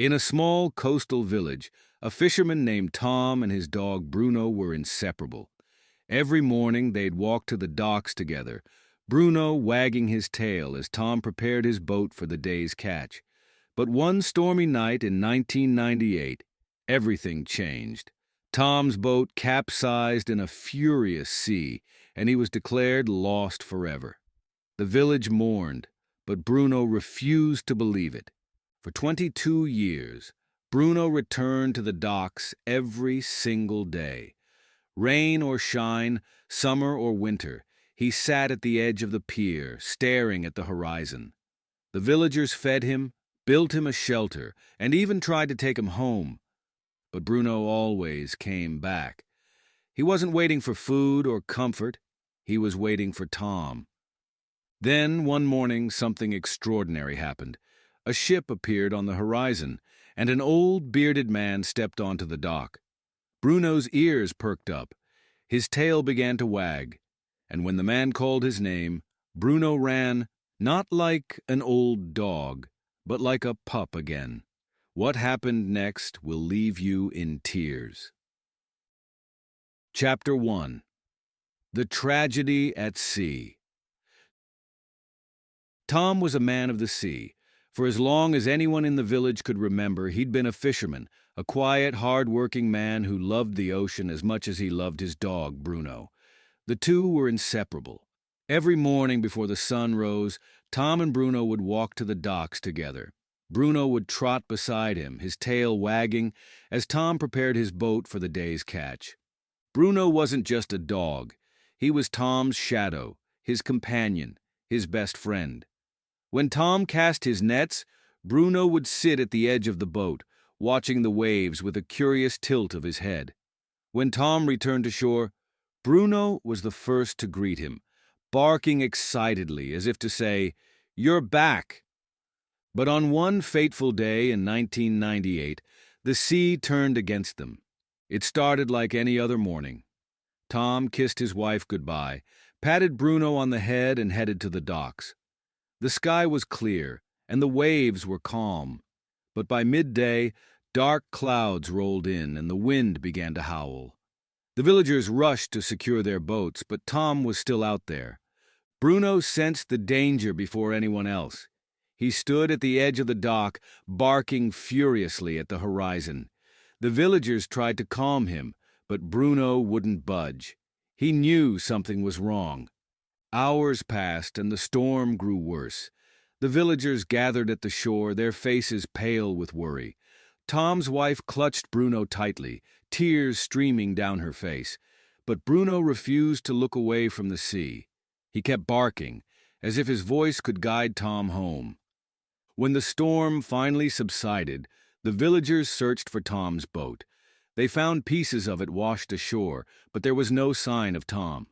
In a small coastal village, a fisherman named Tom and his dog Bruno were inseparable. Every morning they'd walk to the docks together, Bruno wagging his tail as Tom prepared his boat for the day's catch. But one stormy night in 1998, everything changed. Tom's boat capsized in a furious sea, and he was declared lost forever. The village mourned, but Bruno refused to believe it. For 22 years, Bruno returned to the docks every single day. Rain or shine, summer or winter, he sat at the edge of the pier, staring at the horizon. The villagers fed him, built him a shelter, and even tried to take him home. But Bruno always came back. He wasn't waiting for food or comfort. He was waiting for Tom. Then, one morning, something extraordinary happened. A ship appeared on the horizon, and an old, bearded man stepped onto the dock. Bruno's ears perked up. His tail began to wag, and when the man called his name, Bruno ran, not like an old dog, but like a pup again. What happened next will leave you in tears. Chapter 1. The Tragedy at Sea. Tom was a man of the sea. For as long as anyone in the village could remember, he'd been a fisherman, a quiet, hard-working man who loved the ocean as much as he loved his dog, Bruno. The two were inseparable. Every morning before the sun rose, Tom and Bruno would walk to the docks together. Bruno would trot beside him, his tail wagging, as Tom prepared his boat for the day's catch. Bruno wasn't just a dog. He was Tom's shadow, his companion, his best friend. When Tom cast his nets, Bruno would sit at the edge of the boat, watching the waves with a curious tilt of his head. When Tom returned to shore, Bruno was the first to greet him, barking excitedly as if to say, "You're back!" But on one fateful day in 1998, the sea turned against them. It started like any other morning. Tom kissed his wife goodbye, patted Bruno on the head, and headed to the docks. The sky was clear, and the waves were calm. But by midday, dark clouds rolled in, and the wind began to howl. The villagers rushed to secure their boats, but Tom was still out there. Bruno sensed the danger before anyone else. He stood at the edge of the dock, barking furiously at the horizon. The villagers tried to calm him, but Bruno wouldn't budge. He knew something was wrong. Hours passed, and the storm grew worse. The villagers gathered at the shore, their faces pale with worry. Tom's wife clutched Bruno tightly, tears streaming down her face. But Bruno refused to look away from the sea. He kept barking, as if his voice could guide Tom home. When the storm finally subsided, the villagers searched for Tom's boat. They found pieces of it washed ashore, but there was no sign of Tom.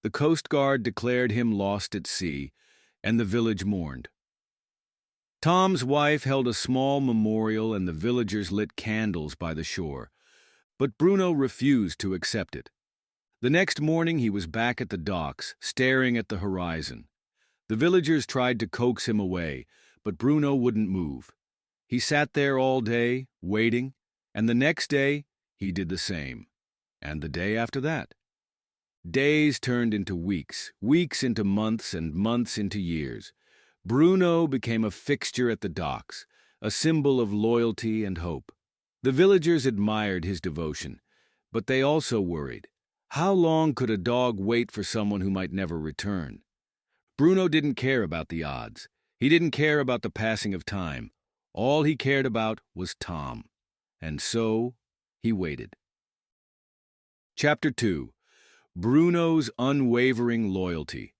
The Coast Guard declared him lost at sea, and the village mourned. Tom's wife held a small memorial, and the villagers lit candles by the shore. But Bruno refused to accept it. The next morning he was back at the docks, staring at the horizon. The villagers tried to coax him away, but Bruno wouldn't move. He sat there all day, waiting, and the next day he did the same, and the day after that. Days turned into weeks, weeks into months, and months into years. Bruno became a fixture at the docks, a symbol of loyalty and hope. The villagers admired his devotion, but they also worried. How long could a dog wait for someone who might never return? Bruno didn't care about the odds. He didn't care about the passing of time. All he cared about was Tom. And so he waited. Chapter 2. Bruno's Unwavering Loyalty.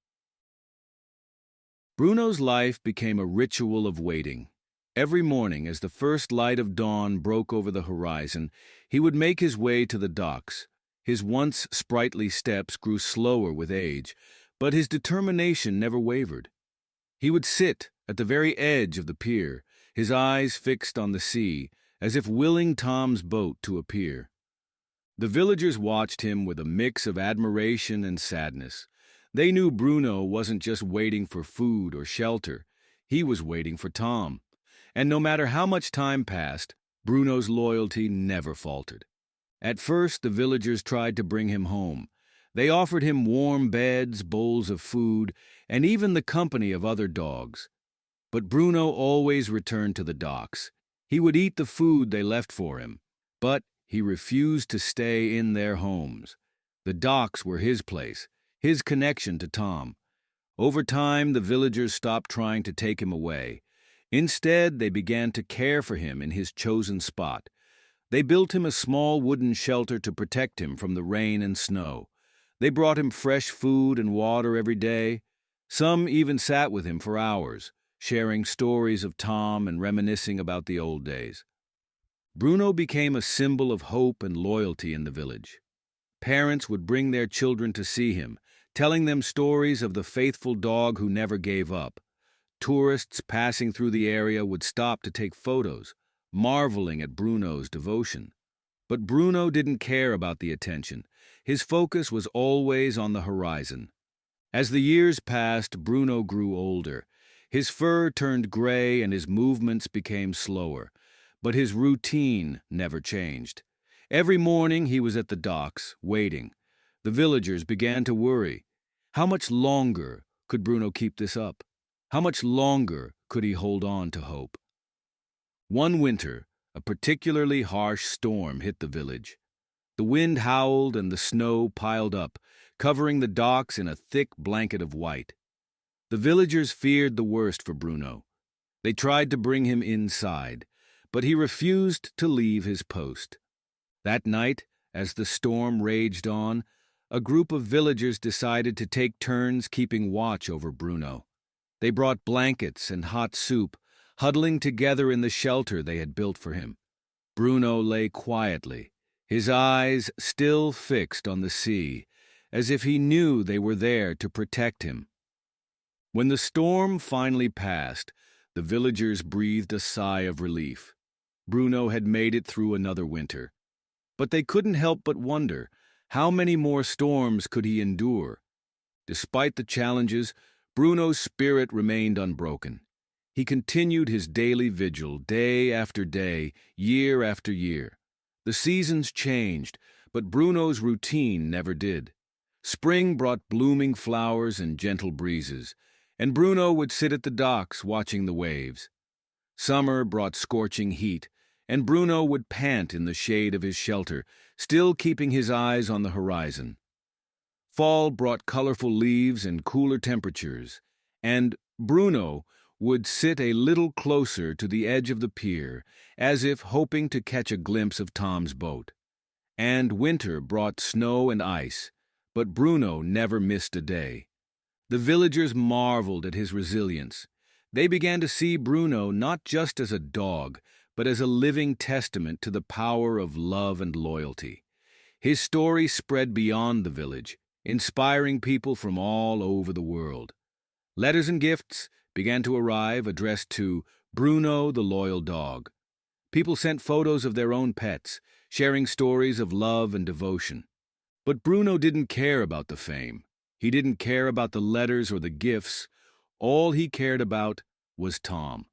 Bruno's life became a ritual of waiting. Every morning, as the first light of dawn broke over the horizon, he would make his way to the docks. His once sprightly steps grew slower with age, but his determination never wavered. He would sit at the very edge of the pier, his eyes fixed on the sea, as if willing Tom's boat to appear. The villagers watched him with a mix of admiration and sadness. They knew Bruno wasn't just waiting for food or shelter. He was waiting for Tom. And no matter how much time passed, Bruno's loyalty never faltered. At first, the villagers tried to bring him home. They offered him warm beds, bowls of food, and even the company of other dogs. But Bruno always returned to the docks. He would eat the food they left for him, but he refused to stay in their homes. The docks were his place, his connection to Tom. Over time, the villagers stopped trying to take him away. Instead, they began to care for him in his chosen spot. They built him a small wooden shelter to protect him from the rain and snow. They brought him fresh food and water every day. Some even sat with him for hours, sharing stories of Tom and reminiscing about the old days. Bruno became a symbol of hope and loyalty in the village. Parents would bring their children to see him, telling them stories of the faithful dog who never gave up. Tourists passing through the area would stop to take photos, marveling at Bruno's devotion. But Bruno didn't care about the attention. His focus was always on the horizon. As the years passed, Bruno grew older. His fur turned gray and his movements became slower. But his routine never changed. Every morning he was at the docks, waiting. The villagers began to worry. How much longer could Bruno keep this up? How much longer could he hold on to hope? One winter, a particularly harsh storm hit the village. The wind howled and the snow piled up, covering the docks in a thick blanket of white. The villagers feared the worst for Bruno. They tried to bring him inside, but he refused to leave his post. That night, as the storm raged on, a group of villagers decided to take turns keeping watch over Bruno. They brought blankets and hot soup, huddling together in the shelter they had built for him. Bruno lay quietly, his eyes still fixed on the sea, as if he knew they were there to protect him. When the storm finally passed, the villagers breathed a sigh of relief. Bruno had made it through another winter. But they couldn't help but wonder, how many more storms could he endure? Despite the challenges, Bruno's spirit remained unbroken. He continued his daily vigil, day after day, year after year. The seasons changed, but Bruno's routine never did. Spring brought blooming flowers and gentle breezes, and Bruno would sit at the docks watching the waves. Summer brought scorching heat, and Bruno would pant in the shade of his shelter, still keeping his eyes on the horizon. Fall brought colorful leaves and cooler temperatures, and Bruno would sit a little closer to the edge of the pier, as if hoping to catch a glimpse of Tom's boat. And winter brought snow and ice, but Bruno never missed a day. The villagers marveled at his resilience. They began to see Bruno not just as a dog, but as a living testament to the power of love and loyalty. His story spread beyond the village, inspiring people from all over the world. Letters and gifts began to arrive addressed to Bruno the loyal dog. People sent photos of their own pets, sharing stories of love and devotion. But Bruno didn't care about the fame. He didn't care about the letters or the gifts. All he cared about was Tom.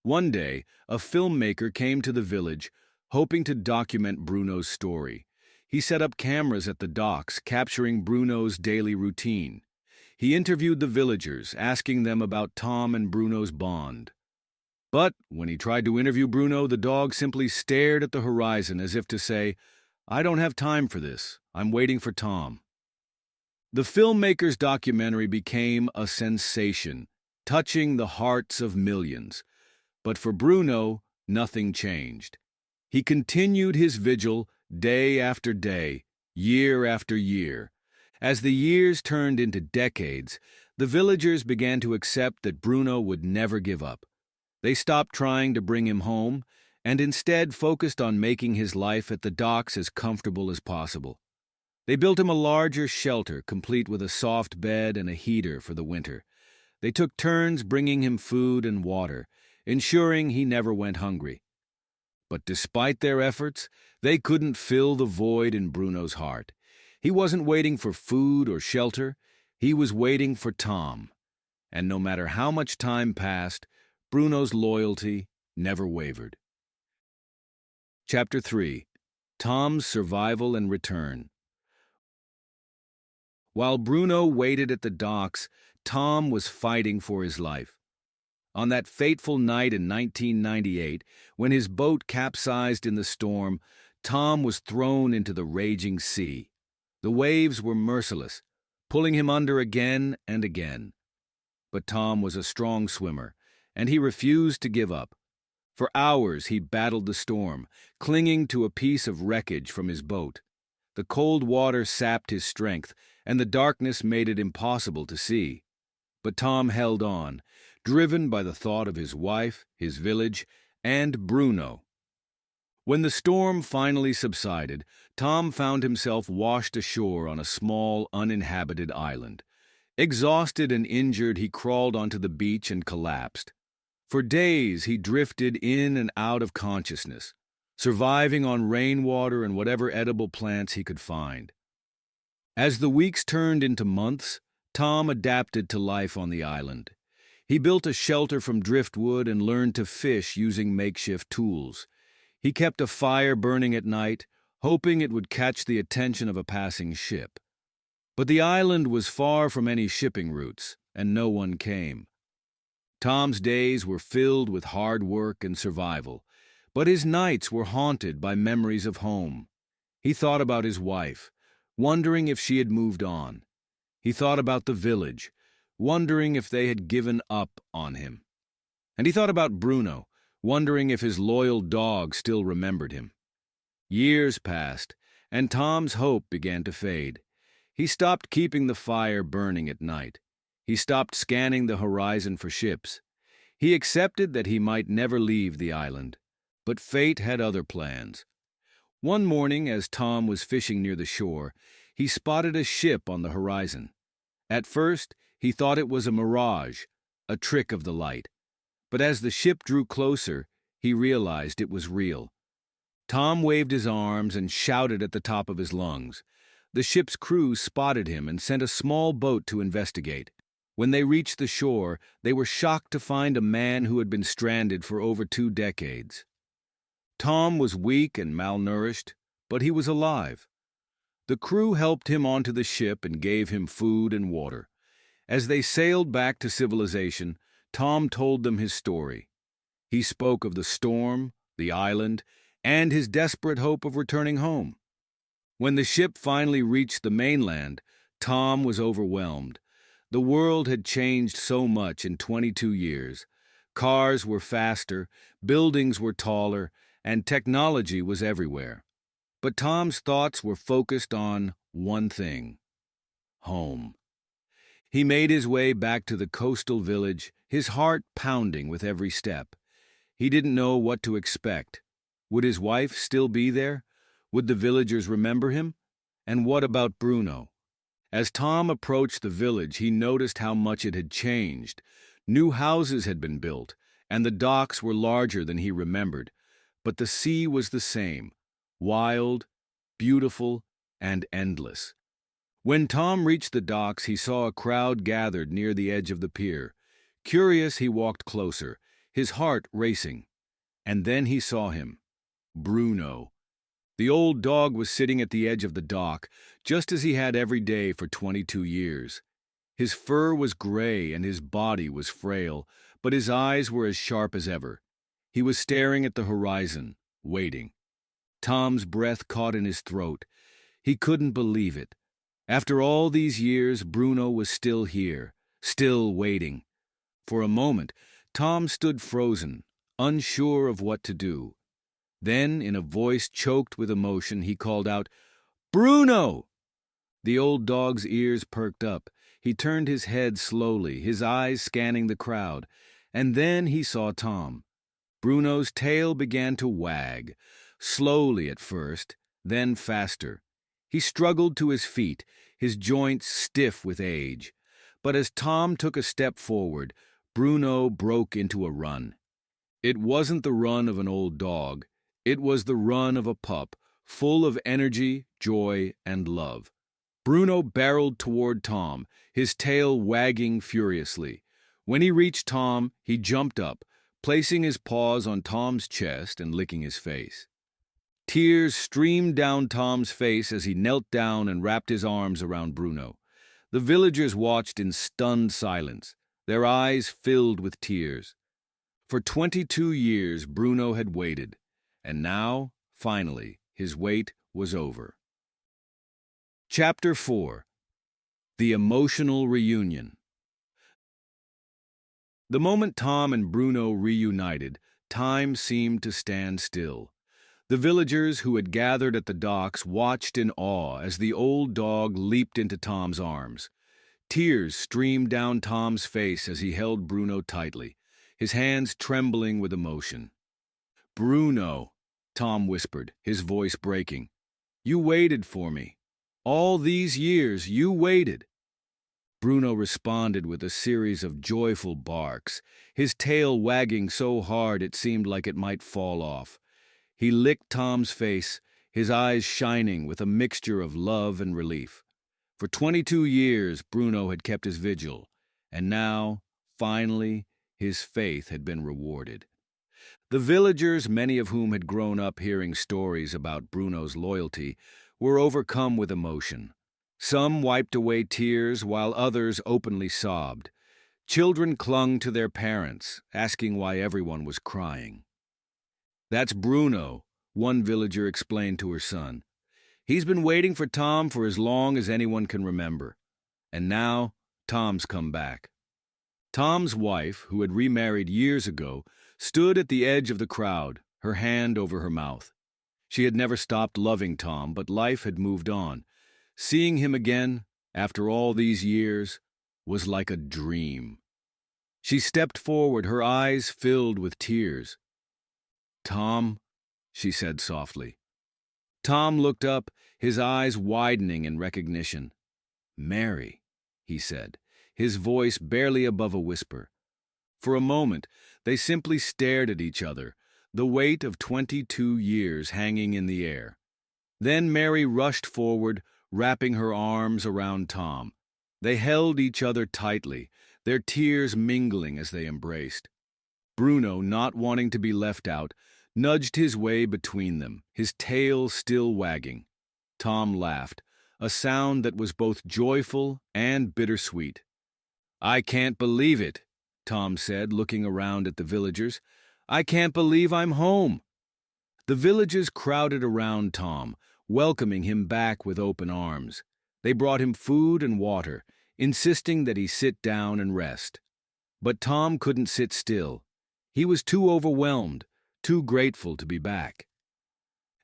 One day, a filmmaker came to the village, hoping to document Bruno's story. He set up cameras at the docks, capturing Bruno's daily routine. He interviewed the villagers, asking them about Tom and Bruno's bond. But when he tried to interview Bruno, the dog simply stared at the horizon as if to say, "I don't have time for this. I'm waiting for Tom." The filmmaker's documentary became a sensation, touching the hearts of millions. But for Bruno, nothing changed. He continued his vigil day after day, year after year. As the years turned into decades, the villagers began to accept that Bruno would never give up. They stopped trying to bring him home, and instead focused on making his life at the docks as comfortable as possible. They built him a larger shelter, complete with a soft bed and a heater for the winter. They took turns bringing him food and water, ensuring he never went hungry. But despite their efforts, they couldn't fill the void in Bruno's heart. He wasn't waiting for food or shelter. He was waiting for Tom. And no matter how much time passed, Bruno's loyalty never wavered. Chapter 3. Tom's Survival and Return. While Bruno waited at the docks, Tom was fighting for his life. On that fateful night in 1998, when his boat capsized in the storm, Tom was thrown into the raging sea. The waves were merciless, pulling him under again and again. But Tom was a strong swimmer, and he refused to give up. For hours he battled the storm, clinging to a piece of wreckage from his boat. The cold water sapped his strength, and the darkness made it impossible to see. But Tom held on, driven by the thought of his wife, his village, and Bruno. When the storm finally subsided, Tom found himself washed ashore on a small, uninhabited island. Exhausted and injured, he crawled onto the beach and collapsed. For days he drifted in and out of consciousness, surviving on rainwater and whatever edible plants he could find. As the weeks turned into months, Tom adapted to life on the island. He built a shelter from driftwood and learned to fish using makeshift tools. He kept a fire burning at night, hoping it would catch the attention of a passing ship. But the island was far from any shipping routes, and no one came. Tom's days were filled with hard work and survival, but his nights were haunted by memories of home. He thought about his wife, wondering if she had moved on. He thought about the village, wondering if they had given up on him. And he thought about Bruno, wondering if his loyal dog still remembered him. Years passed, and Tom's hope began to fade. He stopped keeping the fire burning at night. He stopped scanning the horizon for ships. He accepted that he might never leave the island. But fate had other plans. One morning, as Tom was fishing near the shore, he spotted a ship on the horizon. At first, he thought it was a mirage, a trick of the light. But as the ship drew closer, he realized it was real. Tom waved his arms and shouted at the top of his lungs. The ship's crew spotted him and sent a small boat to investigate. When they reached the shore, they were shocked to find a man who had been stranded for over 2 decades. Tom was weak and malnourished, but he was alive. The crew helped him onto the ship and gave him food and water. As they sailed back to civilization, Tom told them his story. He spoke of the storm, the island, and his desperate hope of returning home. When the ship finally reached the mainland, Tom was overwhelmed. The world had changed so much in 22 years. Cars were faster, buildings were taller, and technology was everywhere. But Tom's thoughts were focused on one thing: home. He made his way back to the coastal village, his heart pounding with every step. He didn't know what to expect. Would his wife still be there? Would the villagers remember him? And what about Bruno? As Tom approached the village, he noticed how much it had changed. New houses had been built, and the docks were larger than he remembered. But the sea was the same, wild, beautiful, and endless. When Tom reached the docks, he saw a crowd gathered near the edge of the pier. Curious, he walked closer, his heart racing. And then he saw him, Bruno. The old dog was sitting at the edge of the dock, just as he had every day for 22 years. His fur was gray and his body was frail, but his eyes were as sharp as ever. He was staring at the horizon, waiting. Tom's breath caught in his throat. He couldn't believe it. After all these years, Bruno was still here, still waiting. For a moment, Tom stood frozen, unsure of what to do. Then, in a voice choked with emotion, he called out, "Bruno!" The old dog's ears perked up. He turned his head slowly, his eyes scanning the crowd, and then he saw Tom. Bruno's tail began to wag, slowly at first, then faster. He struggled to his feet, his joints stiff with age. But as Tom took a step forward, Bruno broke into a run. It wasn't the run of an old dog. It was the run of a pup, full of energy, joy, and love. Bruno barreled toward Tom, his tail wagging furiously. When he reached Tom, he jumped up, placing his paws on Tom's chest and licking his face. Tears streamed down Tom's face as he knelt down and wrapped his arms around Bruno. The villagers watched in stunned silence, their eyes filled with tears. For 22 years Bruno had waited, and now, finally, his wait was over. Chapter 4. The Emotional Reunion. The moment Tom and Bruno reunited, time seemed to stand still. The villagers who had gathered at the docks watched in awe as the old dog leaped into Tom's arms. Tears streamed down Tom's face as he held Bruno tightly, his hands trembling with emotion. "Bruno," Tom whispered, his voice breaking. "You waited for me. All these years, you waited." Bruno responded with a series of joyful barks, his tail wagging so hard it seemed like it might fall off. He licked Tom's face, his eyes shining with a mixture of love and relief. For 22 years, Bruno had kept his vigil, and now, finally, his faith had been rewarded. The villagers, many of whom had grown up hearing stories about Bruno's loyalty, were overcome with emotion. Some wiped away tears while others openly sobbed. Children clung to their parents, asking why everyone was crying. "That's Bruno," one villager explained to her son. "He's been waiting for Tom for as long as anyone can remember. And now, Tom's come back." Tom's wife, who had remarried years ago, stood at the edge of the crowd, her hand over her mouth. She had never stopped loving Tom, but life had moved on. Seeing him again, after all these years, was like a dream. She stepped forward, her eyes filled with tears. "Tom," she said softly. Tom looked up, his eyes widening in recognition. "Mary," he said, his voice barely above a whisper. For a moment, they simply stared at each other, the weight of 22 years hanging in the air. Then Mary rushed forward, wrapping her arms around Tom. They held each other tightly, their tears mingling as they embraced. Bruno, not wanting to be left out, nudged his way between them, his tail still wagging. Tom laughed, a sound that was both joyful and bittersweet. "I can't believe it," Tom said, looking around at the villagers. "I can't believe I'm home." The villagers crowded around Tom, welcoming him back with open arms. They brought him food and water, insisting that he sit down and rest. But Tom couldn't sit still. He was too overwhelmed, too grateful to be back.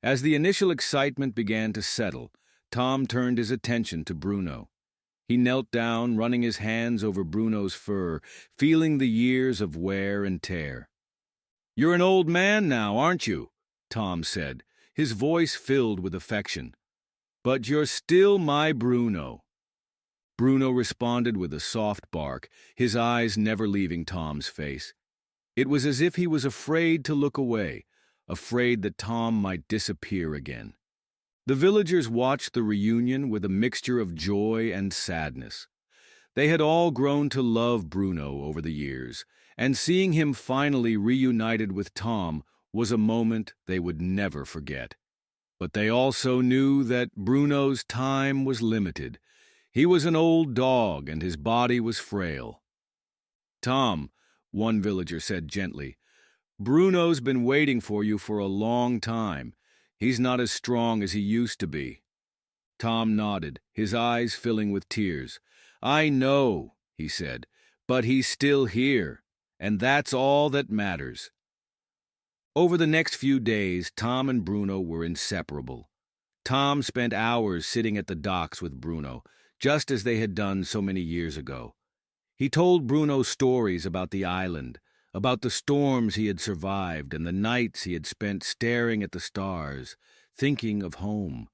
As the initial excitement began to settle, Tom turned his attention to Bruno. He knelt down, running his hands over Bruno's fur, feeling the years of wear and tear. "You're an old man now, aren't you?" Tom said, his voice filled with affection. "But you're still my Bruno." Bruno responded with a soft bark, his eyes never leaving Tom's face. It was as if he was afraid to look away, afraid that Tom might disappear again. The villagers watched the reunion with a mixture of joy and sadness. They had all grown to love Bruno over the years, and seeing him finally reunited with Tom was a moment they would never forget. But they also knew that Bruno's time was limited. He was an old dog and his body was frail. "Tom," one villager said gently, "Bruno's been waiting for you for a long time. He's not as strong as he used to be." Tom nodded, his eyes filling with tears. "I know," he said, "but he's still here, and that's all that matters." Over the next few days, Tom and Bruno were inseparable. Tom spent hours sitting at the docks with Bruno, just as they had done so many years ago. He told Bruno stories about the island, about the storms he had survived and the nights he had spent staring at the stars, thinking of home.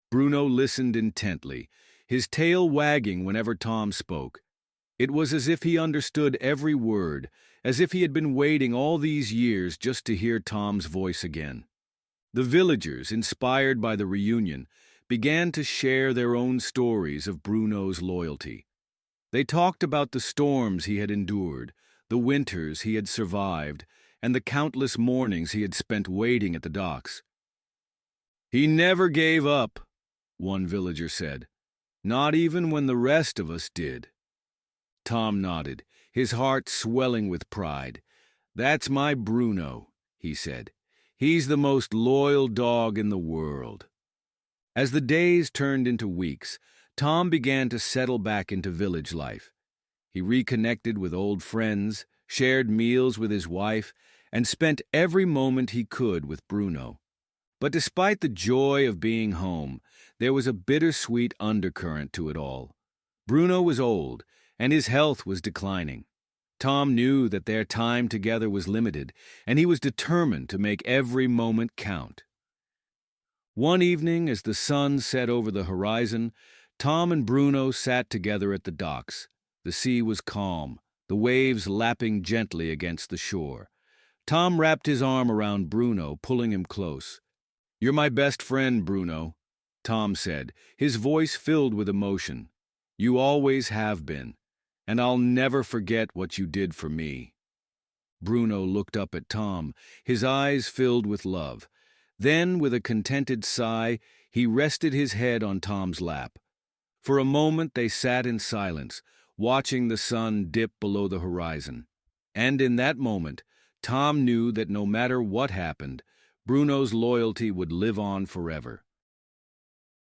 Bruno listened intently, his tail wagging whenever Tom spoke. It was as if he understood every word, as if he had been waiting all these years just to hear Tom's voice again. The villagers, inspired by the reunion, began to share their own stories of Bruno's loyalty. They talked about the storms he had endured, the winters he had survived, and the countless mornings he had spent waiting at the docks. "He never gave up," one villager said. "Not even when the rest of us did." Tom nodded, his heart swelling with pride. "That's my Bruno," he said. "He's the most loyal dog in the world." As the days turned into weeks, Tom began to settle back into village life. He reconnected with old friends, shared meals with his wife, and spent every moment he could with Bruno. But despite the joy of being home, there was a bittersweet undercurrent to it all. Bruno was old, and his health was declining. Tom knew that their time together was limited, and he was determined to make every moment count. One evening, as the sun set over the horizon, Tom and Bruno sat together at the docks. The sea was calm, the waves lapping gently against the shore. Tom wrapped his arm around Bruno, pulling him close. "You're my best friend, Bruno," Tom said, his voice filled with emotion. "You always have been, and I'll never forget what you did for me." Bruno looked up at Tom, his eyes filled with love. Then, with a contented sigh, he rested his head on Tom's lap. For a moment they sat in silence, watching the sun dip below the horizon. And in that moment, Tom knew that no matter what happened, Bruno's loyalty would live on forever.